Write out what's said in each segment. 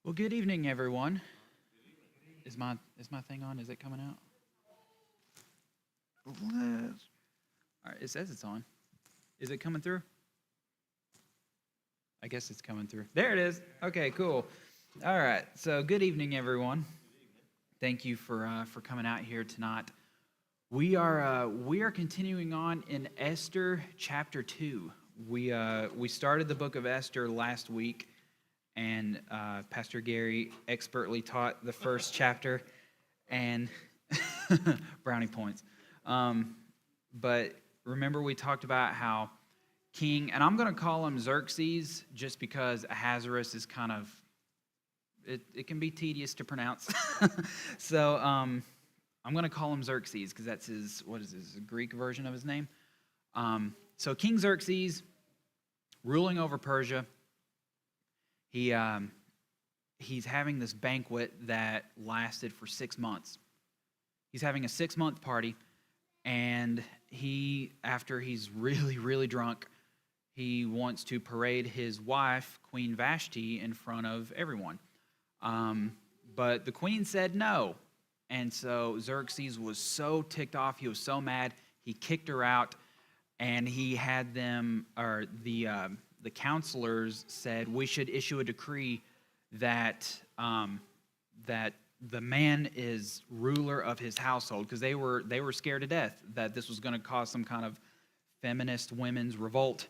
Well, good evening, everyone. Is my thing on? Is it coming out? All right, it says it's on. Is it coming through? I guess it's coming through. There it is. Okay, cool. All right. So, good evening, everyone. Thank you for coming out here tonight. We are continuing on in Esther chapter 2. We started the book of Esther last week, and Pastor Gary expertly taught the first chapter, and brownie points. But remember, we talked about how King, and I'm going to call him Xerxes, just because Ahasuerus is kind of, it can be tedious to pronounce. So I'm going to call him Xerxes because that's his, Greek version of his name. So King Xerxes, ruling over Persia, he's having this banquet that lasted for 6 months. He's having a 6-month party, and after he's really, really drunk, he wants to parade his wife, Queen Vashti, in front of everyone. But the queen said no. And so Xerxes was so ticked off, he was so mad, he kicked her out, and he had them, or the counselors said, we should issue a decree that that the man is ruler of his household, because they were scared to death that this was going to cause some kind of feminist women's revolt,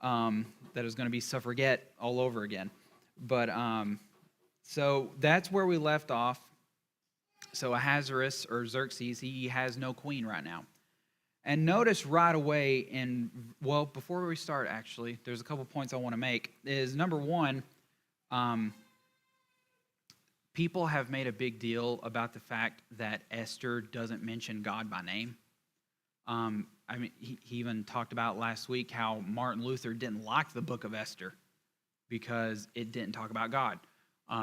that was going to be suffragette all over again. But so that's where we left off. So Ahasuerus, or Xerxes, he has no queen right now. And notice right away, before we start, actually, there's a couple points I want to make. Is number one, people have made a big deal about the fact that Esther doesn't mention God by name. He even talked about last week how Martin Luther didn't like the book of Esther because it didn't talk about God.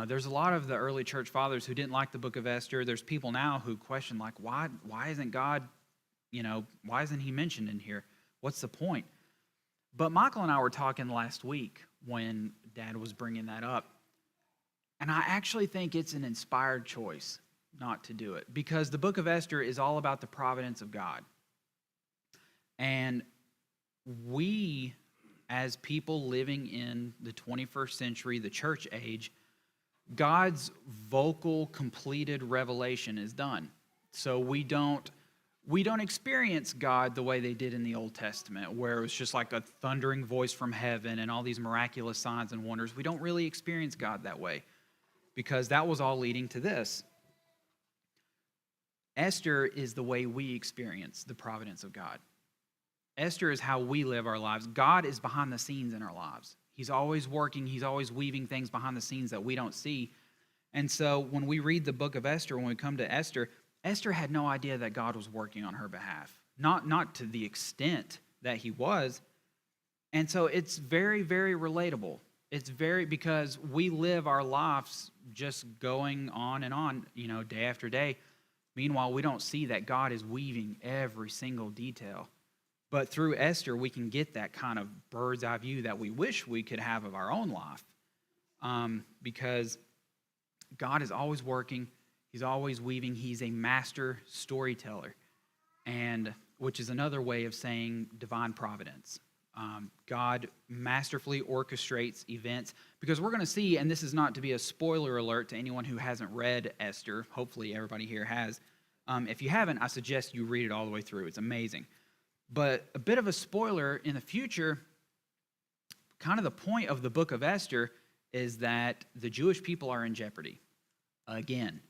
There's a lot of the early church fathers who didn't like the book of Esther. There's people now who question, like, why isn't God, why isn't he mentioned in here? What's the point? But Michael and I were talking last week when Dad was bringing that up, and I actually think it's an inspired choice not to do it, because the book of Esther is all about the providence of God. And we, as people living in the 21st century, the church age, God's vocal, completed revelation is done. So we don't experience God the way they did in the Old Testament, where it was just like a thundering voice from heaven and all these miraculous signs and wonders. We don't really experience God that way, because that was all leading to this. Esther is the way we experience the providence of God. Esther is how we live our lives. God is behind the scenes in our lives. He's always working. He's always weaving things behind the scenes that we don't see. And so when we read the book of Esther, when we come to Esther, Esther had no idea that God was working on her behalf. Not to the extent that he was. And so it's very, very relatable. It's because we live our lives just going on and on, day after day. Meanwhile, we don't see that God is weaving every single detail. But through Esther, we can get that kind of bird's eye view that we wish we could have of our own life. Because God is always working. He's always weaving. He's a master storyteller, and which is another way of saying divine providence. God masterfully orchestrates events, because we're going to see, and this is not to be a spoiler alert to anyone who hasn't read Esther. Hopefully everybody here has. If you haven't, I suggest you read it all the way through. It's amazing. But a bit of a spoiler in the future, kind of the point of the book of Esther is that the Jewish people are in jeopardy again.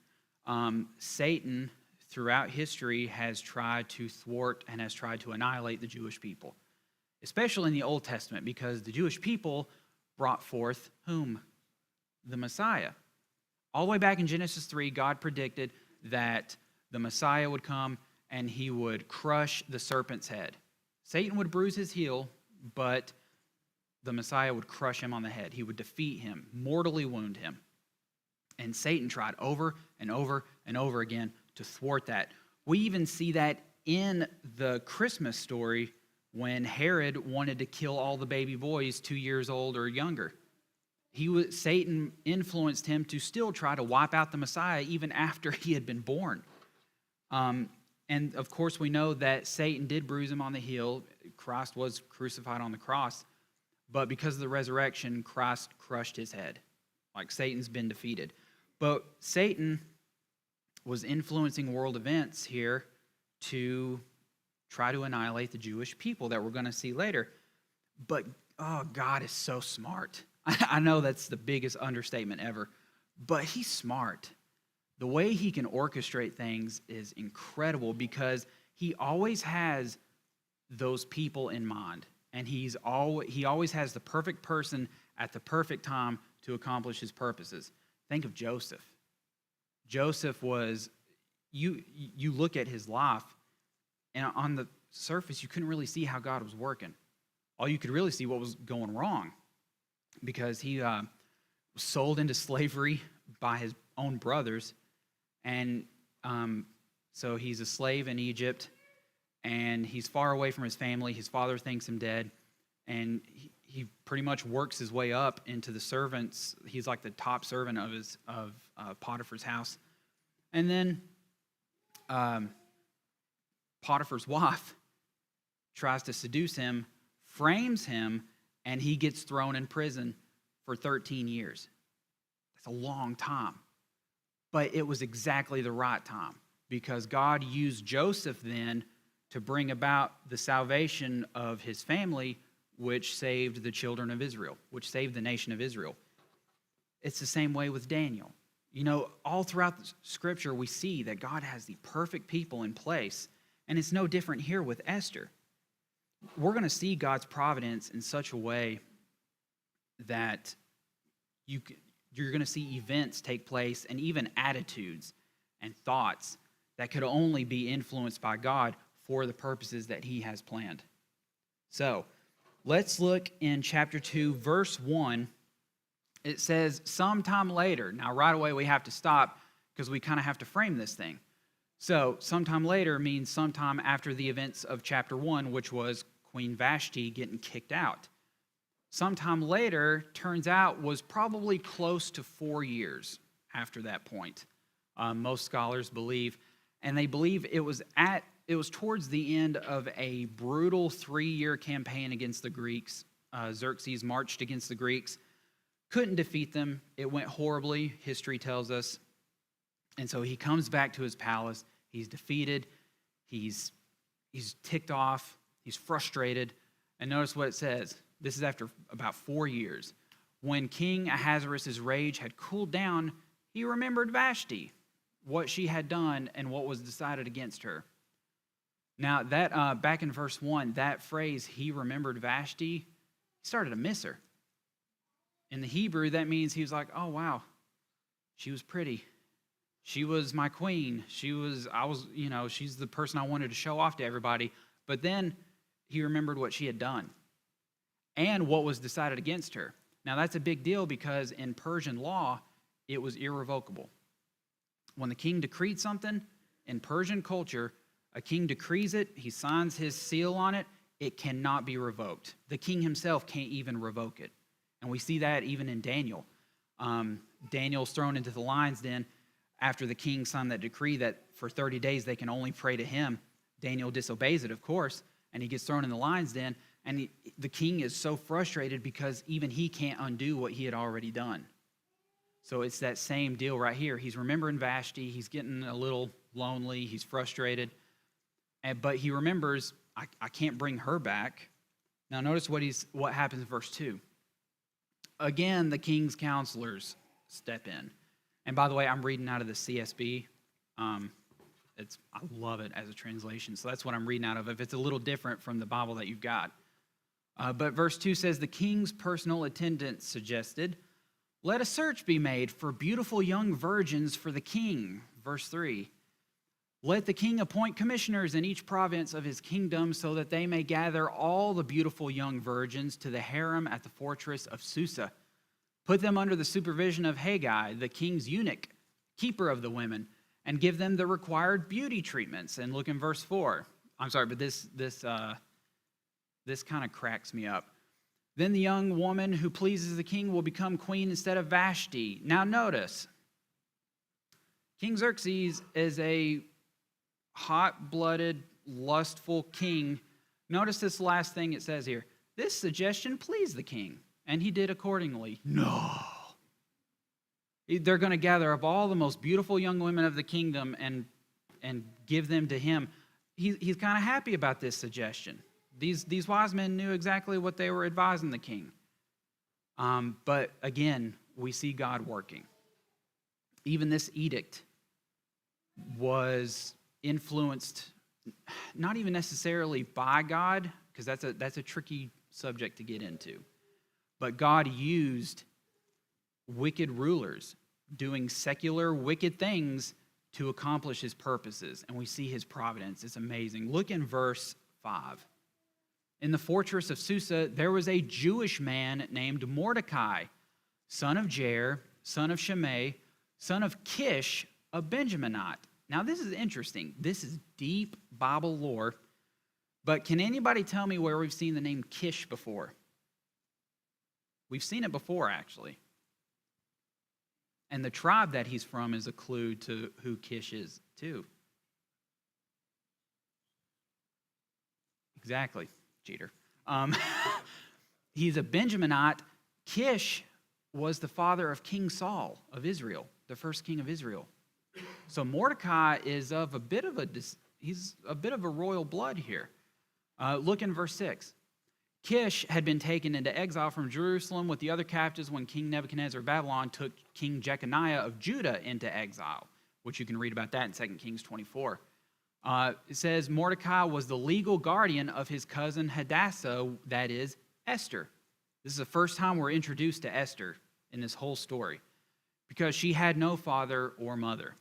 Satan, throughout history, has tried to thwart and has tried to annihilate the Jewish people, especially in the Old Testament, because the Jewish people brought forth whom? The Messiah. All the way back in Genesis 3, God predicted that the Messiah would come and he would crush the serpent's head. Satan would bruise his heel, but the Messiah would crush him on the head. He would defeat him, mortally wound him. And Satan tried over and over and over again to thwart that. We even see that in the Christmas story when Herod wanted to kill all the baby boys 2 years old or younger. Satan influenced him to still try to wipe out the Messiah even after he had been born. And of course, we know that Satan did bruise him on the heel. Christ was crucified on the cross. But because of the resurrection, Christ crushed his head. Like Satan's been defeated. But Satan was influencing world events here to try to annihilate the Jewish people that we're going to see later. But, God is so smart. I know that's the biggest understatement ever, but he's smart. The way he can orchestrate things is incredible because he always has those people in mind, and he always has the perfect person at the perfect time to accomplish his purposes. Think of Joseph. Joseph was, you look at his life, and on the surface, you couldn't really see how God was working. All you could really see what was going wrong, because he was sold into slavery by his own brothers, and so he's a slave in Egypt, and he's far away from his family. His father thinks him dead, and he pretty much works his way up into the servants. He's like the top servant of Potiphar's house, and then Potiphar's wife tries to seduce him, frames him, and he gets thrown in prison for 13 years. That's a long time. But it was exactly the right time because God used Joseph then to bring about the salvation of his family, which saved the children of Israel, which saved the nation of Israel. It's the same way with Daniel. You know, all throughout the Scripture, we see that God has the perfect people in place, and it's no different here with Esther. We're going to see God's providence in such a way that you're going to see events take place and even attitudes and thoughts that could only be influenced by God for the purposes that he has planned. So, let's look in chapter 2, verse 1. It says, sometime later. Now, right away, we have to stop because we kind of have to frame this thing. So, sometime later means sometime after the events of chapter 1, which was Queen Vashti getting kicked out. Sometime later, turns out, was probably close to 4 years after that point. Most scholars believe, and they believe it was towards the end of a brutal 3-year campaign against the Greeks. Xerxes marched against the Greeks, couldn't defeat them. It went horribly, history tells us. And so he comes back to his palace. He's defeated. He's ticked off. He's frustrated. And notice what it says. This is after about 4 years. When King Ahasuerus' rage had cooled down, he remembered Vashti, what she had done and what was decided against her. Now, that back in verse 1, that phrase, he remembered Vashti, he started to miss her. In the Hebrew, that means he was like, oh, wow, she was pretty. She was my queen. She's the person I wanted to show off to everybody. But then he remembered what she had done and what was decided against her. Now, that's a big deal because in Persian law, it was irrevocable. When the king decreed something, in Persian culture, a king decrees it, he signs his seal on it, it cannot be revoked. The king himself can't even revoke it. And we see that even in Daniel. Daniel's thrown into the lion's den after the king signed that decree that for 30 days they can only pray to him. Daniel disobeys it, of course, and he gets thrown in the lion's den. And the king is so frustrated because even he can't undo what he had already done. So it's that same deal right here. He's remembering Vashti. He's getting a little lonely. He's frustrated. But he remembers, I can't bring her back. Now notice what happens in verse 2. Again, the king's counselors step in. And by the way, I'm reading out of the CSB. I love it as a translation. So that's what I'm reading out of. If it's a little different from the Bible that you've got. But verse 2 says, the king's personal attendants suggested, let a search be made for beautiful young virgins for the king. Verse 3, let the king appoint commissioners in each province of his kingdom so that they may gather all the beautiful young virgins to the harem at the fortress of Susa. Put them under the supervision of Haggai, the king's eunuch, keeper of the women, and give them the required beauty treatments. And look in verse 4. I'm sorry, but this kind of cracks me up. Then the young woman who pleases the king will become queen instead of Vashti. Now notice, King Xerxes is a hot-blooded, lustful king. Notice this last thing it says here. This suggestion pleased the king, and he did accordingly. No. They're going to gather up all the most beautiful young women of the kingdom and give them to him. He's kind of happy about this suggestion. These wise men knew exactly what they were advising the king. But again, we see God working. Even this edict was influenced, not even necessarily by God, because that's a tricky subject to get into. But God used wicked rulers doing secular wicked things to accomplish his purposes. And we see his providence. It's amazing. Look in verse 5. In the fortress of Susa, there was a Jewish man named Mordecai, son of Jair, son of Shimei, son of Kish, a Benjaminite. Now, this is interesting. This is deep Bible lore. But can anybody tell me where we've seen the name Kish before? We've seen it before, actually. And the tribe that he's from is a clue to who Kish is, too. Exactly, cheater. He's a Benjaminite. Kish was the father of King Saul of Israel, the first king of Israel. So Mordecai is of he's a bit of a royal blood here. Look in verse 6. Kish had been taken into exile from Jerusalem with the other captives when King Nebuchadnezzar of Babylon took King Jeconiah of Judah into exile, which you can read about that in 2 Kings 24. It says Mordecai was the legal guardian of his cousin Hadassah, that is, Esther. This is the first time we're introduced to Esther in this whole story, because she had no father or mother.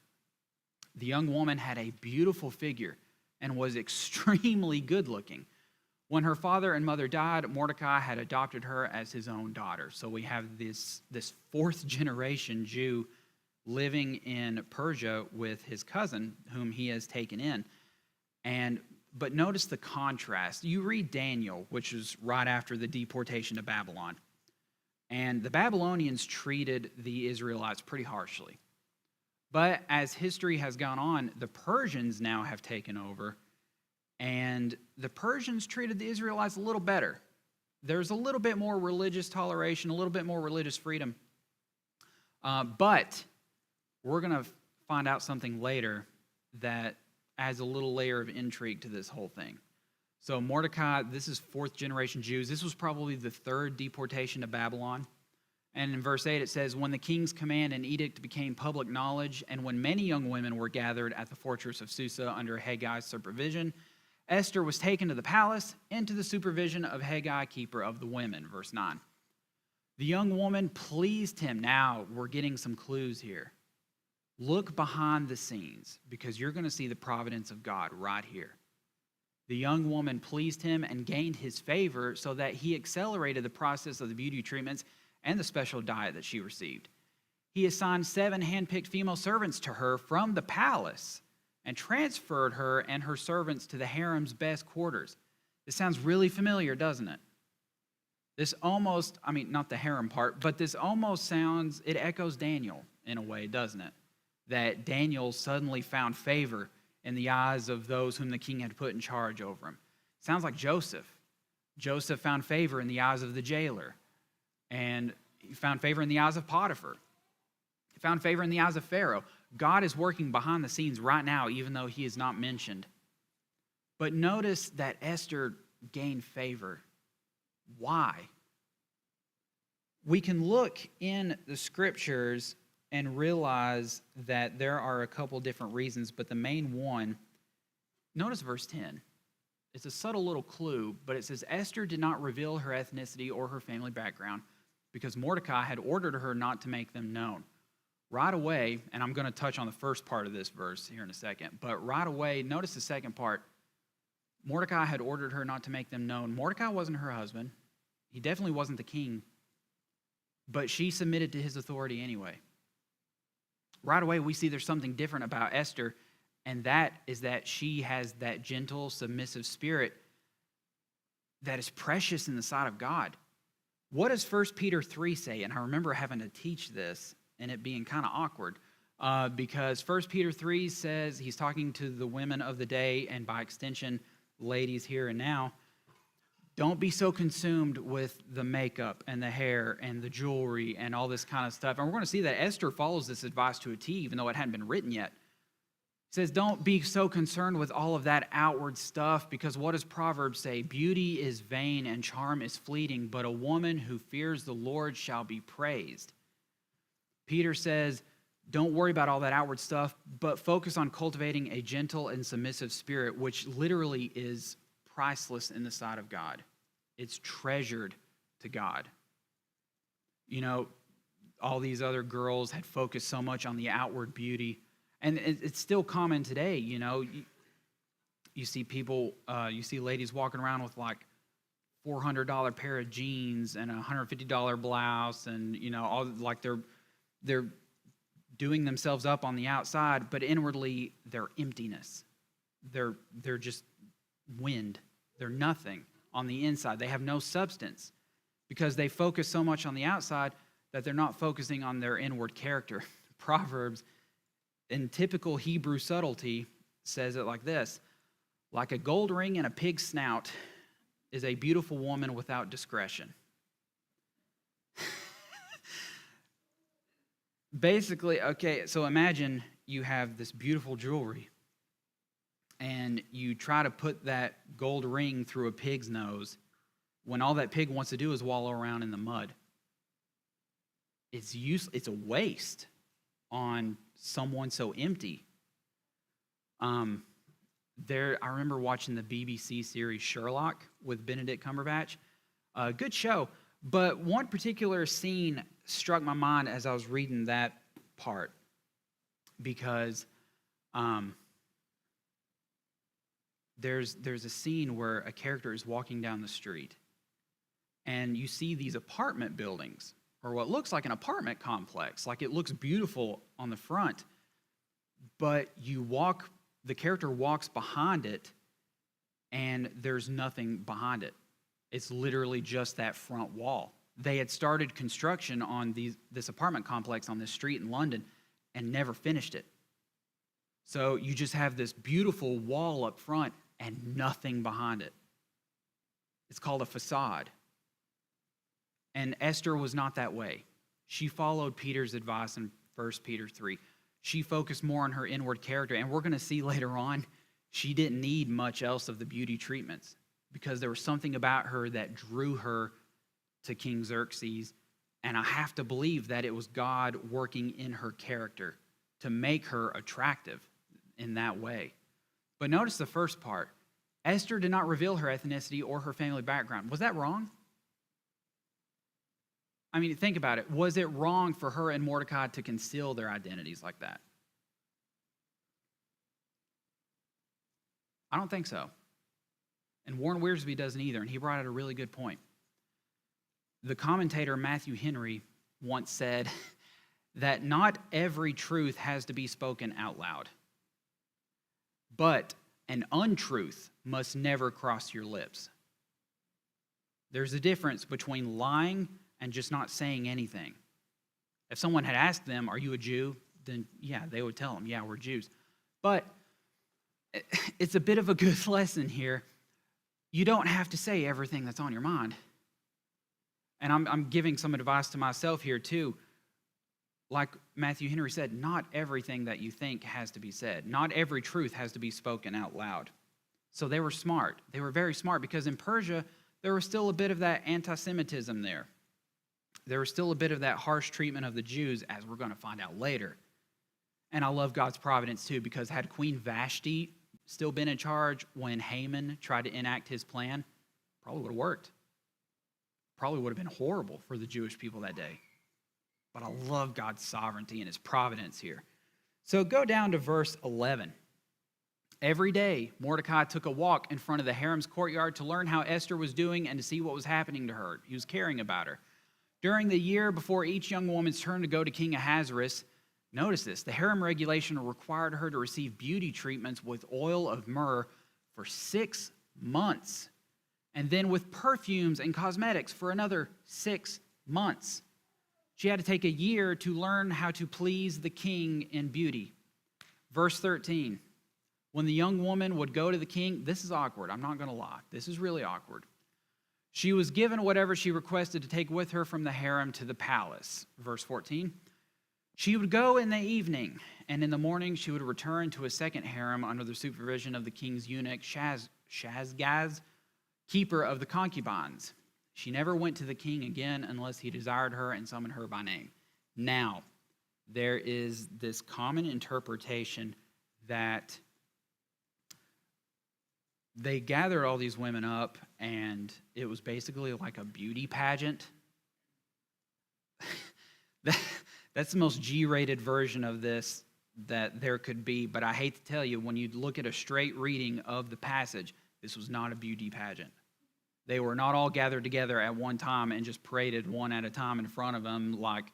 The young woman had a beautiful figure and was extremely good-looking. When her father and mother died, Mordecai had adopted her as his own daughter. So we have this fourth-generation Jew living in Persia with his cousin, whom he has taken in. But notice the contrast. You read Daniel, which is right after the deportation to Babylon. And the Babylonians treated the Israelites pretty harshly. But as history has gone on, the Persians now have taken over. And the Persians treated the Israelites a little better. There's a little bit more religious toleration, a little bit more religious freedom. But we're going to find out something later that adds a little layer of intrigue to this whole thing. So Mordecai, this is fourth generation Jews. This was probably the third deportation to Babylon. And in verse 8 it says, when the king's command and edict became public knowledge, and when many young women were gathered at the fortress of Susa under Haggai's supervision, Esther was taken to the palace into the supervision of Haggai, keeper of the women. Verse 9. The young woman pleased him. Now we're getting some clues here. Look behind the scenes, because you're going to see the providence of God right here. The young woman pleased him and gained his favor so that he accelerated the process of the beauty treatments and the special diet that she received. He assigned 7 handpicked female servants to her from the palace and transferred her and her servants to the harem's best quarters. This sounds really familiar, doesn't it? This almost, not the harem part, but this almost sounds, it echoes Daniel in a way, doesn't it? That Daniel suddenly found favor in the eyes of those whom the king had put in charge over him. Sounds like Joseph. Joseph found favor in the eyes of the jailer. And he found favor in the eyes of Potiphar. He found favor in the eyes of Pharaoh. God is working behind the scenes right now, even though he is not mentioned. But notice that Esther gained favor. Why? We can look in the scriptures and realize that there are a couple different reasons, but the main one, notice verse 10. It's a subtle little clue, but it says, Esther did not reveal her ethnicity or her family background because Mordecai had ordered her not to make them known. Right away, and I'm going to touch on the first part of this verse here in a second, but right away, notice the second part. Mordecai had ordered her not to make them known. Mordecai wasn't her husband. He definitely wasn't the king, but she submitted to his authority anyway. Right away, we see there's something different about Esther, and that is that she has that gentle, submissive spirit that is precious in the sight of God. What does 1 Peter 3 say? And I remember having to teach this and it being kind of awkward because 1 Peter 3 says, he's talking to the women of the day and by extension, ladies here and now, don't be so consumed with the makeup and the hair and the jewelry and all this kind of stuff. And we're going to see that Esther follows this advice to a T, even though it hadn't been written yet. It says, don't be so concerned with all of that outward stuff, because what does Proverbs say? Beauty is vain and charm is fleeting, but a woman who fears the Lord shall be praised. Peter says, don't worry about all that outward stuff, but focus on cultivating a gentle and submissive spirit, which literally is priceless in the sight of God. It's treasured to God. You know, all these other girls had focused so much on the outward beauty, and it's still common today. You know, you see people, you see ladies walking around with like $400 pair of jeans and a $150 blouse, and you know, all like they're doing themselves up on the outside, but inwardly they're emptiness. They're just wind. They're nothing on the inside. They have no substance because they focus so much on the outside that they're not focusing on their inward character. Proverbs, in typical Hebrew subtlety, says it like this: like a gold ring in a pig's snout is a beautiful woman without discretion. Basically, okay, so imagine you have this beautiful jewelry and you try to put that gold ring through a pig's nose when all that pig wants to do is wallow around in the mud. It's a waste on someone so empty. I remember watching the BBC series Sherlock with Benedict Cumberbatch. Good show, but one particular scene struck my mind as I was reading that part because there's a scene where a character is walking down the street and you see these apartment buildings, or what looks like an apartment complex. Like, it looks beautiful on the front, but the character walks behind it and there's nothing behind it. It's literally just that front wall. They had started construction on this apartment complex on this street in London and never finished it. So you just have this beautiful wall up front and nothing behind it. It's called a facade. And Esther was not that way. She followed Peter's advice in 1 Peter 3. She focused more on her inward character. And we're going to see later on, she didn't need much else of the beauty treatments because there was something about her that drew her to King Xerxes. And I have to believe that it was God working in her character to make her attractive in that way. But notice the first part. Esther did not reveal her ethnicity or her family background. Was that wrong? I mean, think about it. Was it wrong for her and Mordecai to conceal their identities like that? I don't think so. And Warren Wiersbe doesn't either, and he brought out a really good point. The commentator Matthew Henry once said that not every truth has to be spoken out loud, but an untruth must never cross your lips. There's a difference between lying and just not saying anything. If someone had asked them, are you a Jew? Then yeah, they would tell them, yeah, we're Jews. But it's a bit of a good lesson here. You don't have to say everything that's on your mind. And I'm giving some advice to myself here too. Like Matthew Henry said, not everything that you think has to be said. Not every truth has to be spoken out loud. So they were smart. They were very smart because in Persia, there was still a bit of that anti-Semitism there. There was still a bit of that harsh treatment of the Jews, as we're going to find out later. And I love God's providence too, because had Queen Vashti still been in charge when Haman tried to enact his plan, probably would have worked. Probably would have been horrible for the Jewish people that day. But I love God's sovereignty and his providence here. So go down to verse 11. Every day, Mordecai took a walk in front of the harem's courtyard to learn how Esther was doing and to see what was happening to her. He was caring about her. During the year before each young woman's turn to go to King Ahasuerus, notice this, the harem regulation required her to receive beauty treatments with oil of myrrh for 6 months and then with perfumes and cosmetics for another 6 months. She had to take a year to learn how to please the king in beauty. Verse 13, when the young woman would go to the king, this is awkward, I'm not going to lie. This is really awkward. She was given whatever she requested to take with her from the harem to the palace. Verse 14, she would go in the evening, and in the morning she would return to a second harem under the supervision of the king's eunuch, Shazgaz, keeper of the concubines. She never went to the king again unless he desired her and summoned her by name. Now, there is this common interpretation that they gathered all these women up, and it was basically like a beauty pageant. That's the most G-rated version of this that there could be, but I hate to tell you, when you look at a straight reading of the passage, this was not a beauty pageant. They were not all gathered together at one time and just paraded one at a time in front of them like,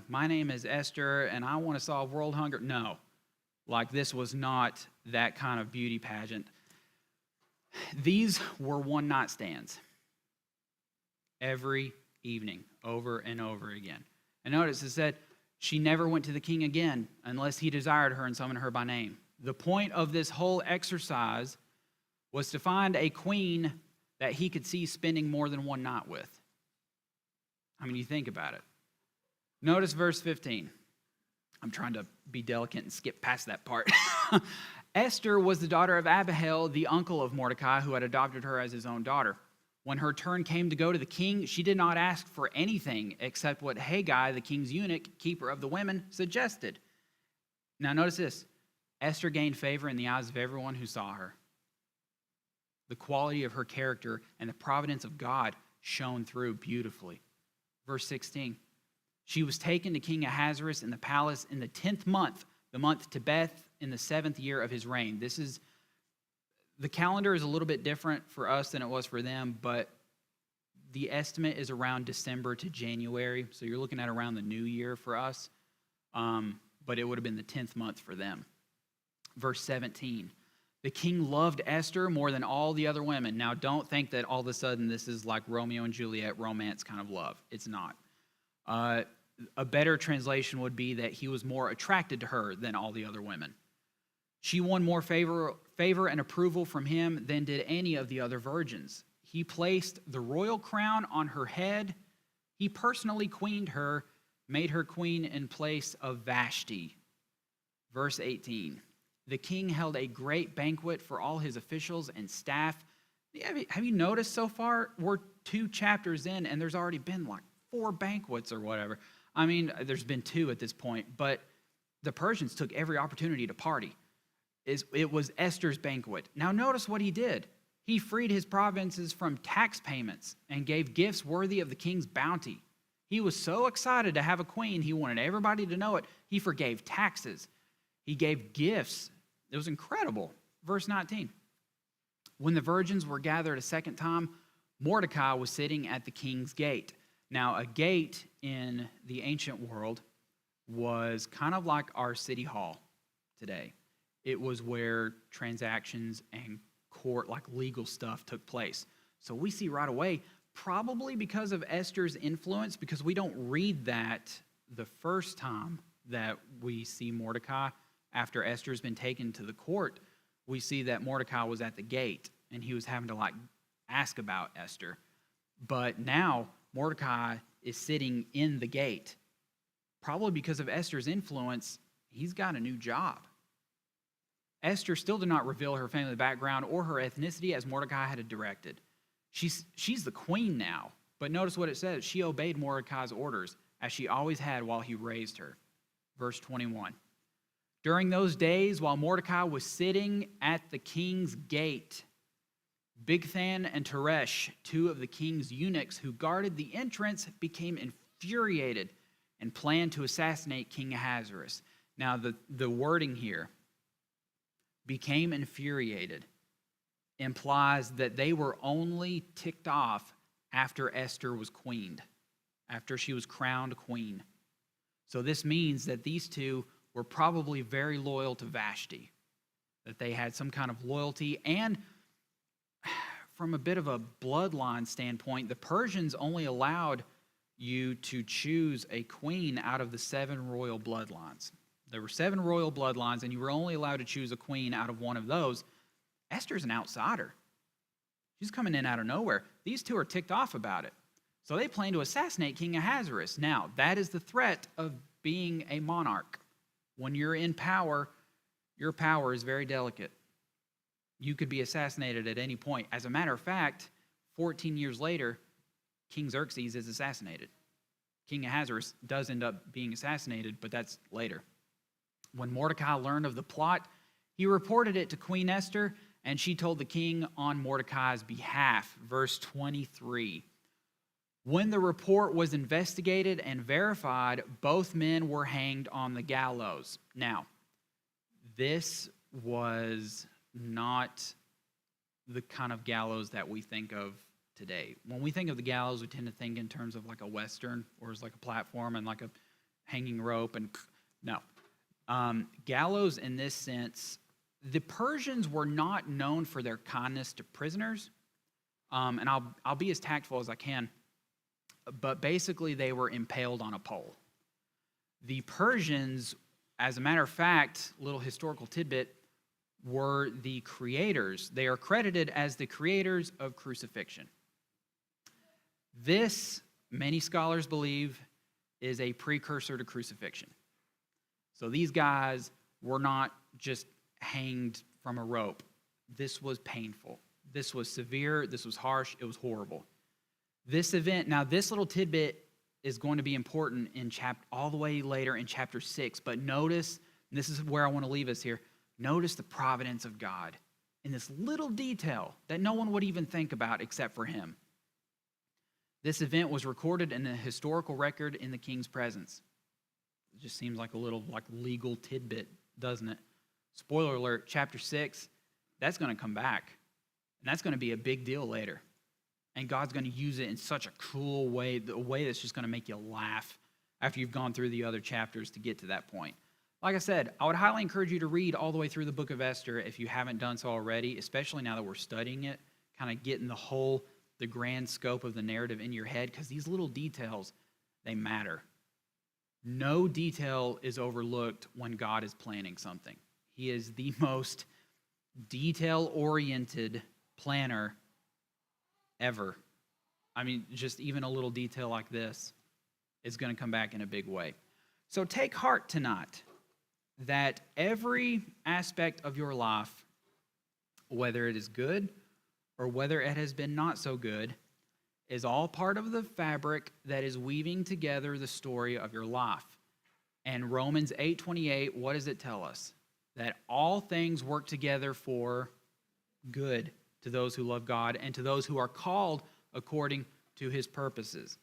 my name is Esther and I want to solve world hunger. No, like this was not that kind of beauty pageant. These were one-night stands every evening, over and over again. And notice it said, she never went to the king again unless he desired her and summoned her by name. The point of this whole exercise was to find a queen that he could see spending more than one night with. I mean, you think about it. Notice verse 15. I'm trying to be delicate and skip past that part. Esther was the daughter of Abihail, the uncle of Mordecai, who had adopted her as his own daughter. When her turn came to go to the king, she did not ask for anything except what Haggai, the king's eunuch, keeper of the women, suggested. Now notice this. Esther gained favor in the eyes of everyone who saw her. The quality of her character and the providence of God shone through beautifully. Verse 16. She was taken to King Ahasuerus in the palace in the 10th month, the month Tebeth, in the 7th year of his reign. The calendar is a little bit different for us than it was for them, but the estimate is around December to January. So you're looking at around the new year for us, but it would have been the 10th month for them. Verse 17. The king loved Esther more than all the other women. Now, don't think that all of a sudden this is like Romeo and Juliet romance kind of love. It's not. A better translation would be that he was more attracted to her than all the other women. She won more favor and approval from him than did any of the other virgins. He placed the royal crown on her head. He personally queened her, made her queen in place of Vashti. Verse 18. The king held a great banquet for all his officials and staff. Have you noticed so far? We're 2 chapters in, and there's already been like 4 banquets or whatever. I mean, there's been 2 at this point, but the Persians took every opportunity to party. It was Esther's banquet. Now notice what he did. He freed his provinces from tax payments and gave gifts worthy of the king's bounty. He was so excited to have a queen, he wanted everybody to know it. He forgave taxes. He gave gifts. It was incredible. Verse 19. When the virgins were gathered a second time, Mordecai was sitting at the king's gate. Now, a gate in the ancient world was kind of like our city hall today. It was where transactions and court, like legal stuff, took place. So we see right away, probably because of Esther's influence, because we don't read that the first time that we see Mordecai after Esther's been taken to the court, we see that Mordecai was at the gate and he was having to ask about Esther. But now Mordecai is sitting in the gate. Probably because of Esther's influence, he's got a new job. Esther still did not reveal her family background or her ethnicity as Mordecai had directed. She's the queen now, but notice what it says. She obeyed Mordecai's orders as she always had while he raised her. Verse 21. During those days, while Mordecai was sitting at the king's gate, Bigthan and Teresh, 2 of the king's eunuchs who guarded the entrance, became infuriated and planned to assassinate King Ahasuerus. Now, the wording here, became infuriated, implies that they were only ticked off after Esther was queened, after she was crowned queen. So this means that these 2 were probably very loyal to Vashti, that they had some kind of loyalty. And from a bit of a bloodline standpoint, the Persians only allowed you to choose a queen out of the 7 royal bloodlines. There were 7 royal bloodlines, and you were only allowed to choose a queen out of one of those. Esther's an outsider. She's coming in out of nowhere. These two are ticked off about it. So they plan to assassinate King Ahasuerus. Now, that is the threat of being a monarch. When you're in power, your power is very delicate. You could be assassinated at any point. As a matter of fact, 14 years later, King Xerxes is assassinated. King Ahasuerus does end up being assassinated, but that's later. When Mordecai learned of the plot, he reported it to Queen Esther, and she told the king on Mordecai's behalf. Verse 23. When the report was investigated and verified, both men were hanged on the gallows. Now, this was not the kind of gallows that we think of today. When we think of the gallows, we tend to think in terms of like a Western, or as like a platform and like a hanging rope. And no. Gallows in this sense, the Persians were not known for their kindness to prisoners. And I'll be as tactful as I can. But basically, they were impaled on a pole. The Persians, as a matter of fact, little historical tidbit, were the creators. They are credited as the creators of crucifixion. This, many scholars believe, is a precursor to crucifixion. So these guys were not just hanged from a rope. This was painful. This was severe. This was harsh. It was horrible. This event, now this little tidbit is going to be important in all the way later in chapter 6, but notice, and this is where I want to leave us here, notice the providence of God in this little detail that no one would even think about except for him. This event was recorded in a historical record in the king's presence. It just seems like a little legal tidbit, doesn't it? Spoiler alert, chapter 6, that's going to come back, and that's going to be a big deal later. And God's going to use it in such a cool way, a way that's just going to make you laugh after you've gone through the other chapters to get to that point. Like I said, I would highly encourage you to read all the way through the book of Esther if you haven't done so already, especially now that we're studying it, kind of getting the grand scope of the narrative in your head, because these little details, they matter. No detail is overlooked when God is planning something. He is the most detail-oriented planner ever. I mean, just even a little detail like this is going to come back in a big way. So take heart tonight that every aspect of your life, whether it is good or whether it has been not so good, is all part of the fabric that is weaving together the story of your life. And Romans 8:28, what does it tell us? That all things work together for good to those who love God and to those who are called according to his purposes.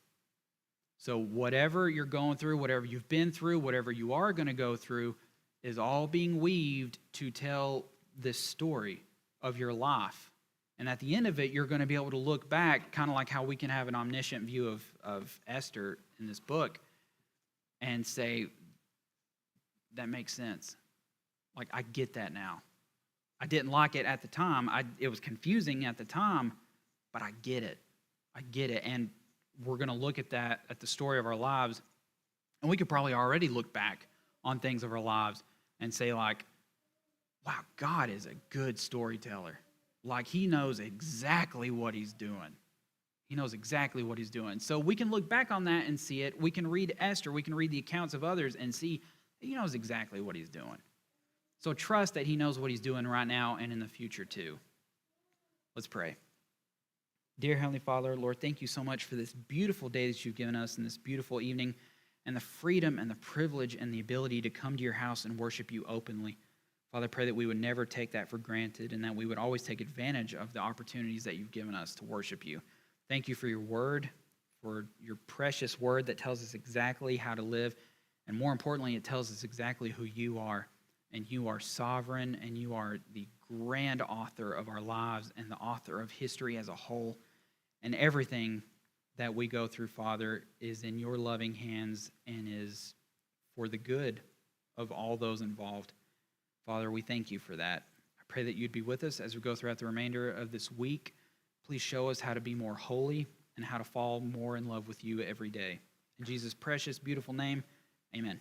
So whatever you're going through, whatever you've been through, whatever you are going to go through is all being weaved to tell this story of your life. And at the end of it, you're going to be able to look back, kind of like how we can have an omniscient view of Esther in this book, and say, that makes sense. Like, I get that now. I didn't like it at the time. It was confusing at the time, but I get it. I get it. And we're going to look at that, at the story of our lives, and we could probably already look back on things of our lives and say, like, wow, God is a good storyteller. Like, he knows exactly what he's doing. He knows exactly what he's doing. So we can look back on that and see it. We can read Esther. We can read the accounts of others and see he knows exactly what he's doing. So trust that he knows what he's doing right now and in the future too. Let's pray. Dear Heavenly Father, Lord, thank you so much for this beautiful day that you've given us and this beautiful evening and the freedom and the privilege and the ability to come to your house and worship you openly. Father, I pray that we would never take that for granted and that we would always take advantage of the opportunities that you've given us to worship you. Thank you for your word, for your precious word that tells us exactly how to live, and more importantly, it tells us exactly who you are. And you are sovereign, and you are the grand author of our lives and the author of history as a whole. And everything that we go through, Father, is in your loving hands and is for the good of all those involved. Father, we thank you for that. I pray that you'd be with us as we go throughout the remainder of this week. Please show us how to be more holy and how to fall more in love with you every day. In Jesus' precious, beautiful name, amen.